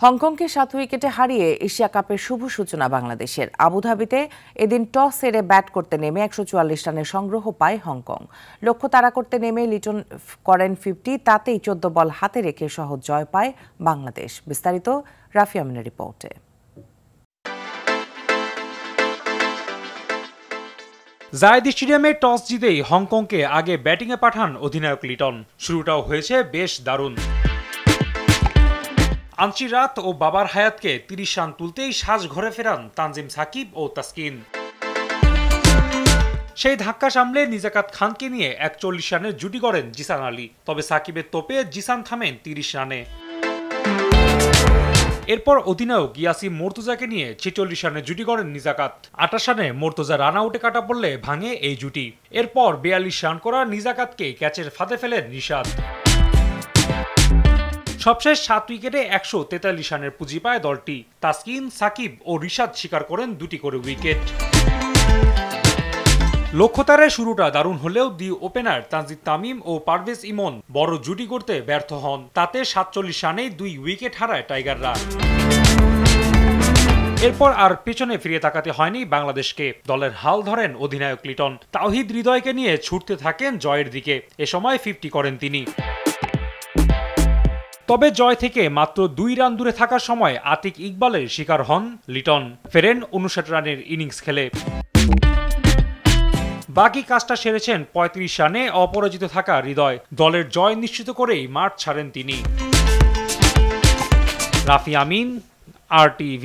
হংকংকে 7 উইকেটে হারিয়ে এশিয়া কাপের শুভ সূচনা বাংলাদেশের। আবুধাবিতে এদিন টস হেরে ব্যাট করতে নেমে 144 রানের সংগ্রহ পায় হংকং। লক্ষ্য তাড়া করতে নেমে লিটন করেন 50, তাতেই 14 বল হাতে রেখে সহজ জয় পায় বাংলাদেশ। বিস্তারিত রাফি আমিনের রিপোর্টে। জায়েদ স্টেডিয়ামে টস জিতেই হংকংকে আগে ব্যাটিংয়ে পাঠান অধিনায়ক লিটন। শুরুটাও হয়েছে বেশ দারুণ। আনচিরাত ও বাবার হায়াতকে 30 রান তুলতেই সাজ ঘরে ফেরান তানজিম সাকিব ও তাসকিন। সেই ধাক্কা সামলে নিজাকাত খানকে নিয়ে 41 রানের জুটি গড়েন জিসান আলী। তবে সাকিবের তোপে জিসান থামেন 30 রানে। এরপর অধিনায়ক ইয়াসির মোর্তজাকে নিয়ে 46 রানের জুটি গড়েন নিজাকাত। 28 রানে মোর্তজা রান আউটে কাটা পড়লে ভাঙে এই জুটি। এরপর 42 রান করা নিজাকাতকে ক্যাচের ফাঁদে ফেলেন রিশাদ। সবশেষ 7 উইকেটে 143 রানের পুঁজি পায় দলটি। তাসকিন, সাকিব ও রিশাদ শিকার করেন 2টি করে উইকেট। লক্ষ্যতারায় শুরুটা দারুণ হলেও দি ওপেনার তানজিদ তামিম ও পারভেজ ইমন বড় জুটি করতে ব্যর্থ হন। তাতে 47 রানেই 2 উইকেট হারায় টাইগাররা। এরপর আর পেছনে ফিরে তাকাতে হয়নি বাংলাদেশকে। দলের হাল ধরেন অধিনায়ক লিটন। তাওহিদ হৃদয়কে নিয়ে ছুটতে থাকেন জয়ের দিকে। এ সময় 50 করেন তিনি। তবে জয় থেকে মাত্র 2 রান দূরে থাকার সময় আতিক ইকবালের শিকার হন লিটন। ফেরেন 59 রানের ইনিংস খেলে। বাকি কাজটা সেরেছেন 35 রানে অপরাজিত থাকা হৃদয়। দলের জয় নিশ্চিত করেই মাঠ ছাড়েন তিনি। রাফি আমিন, RTV।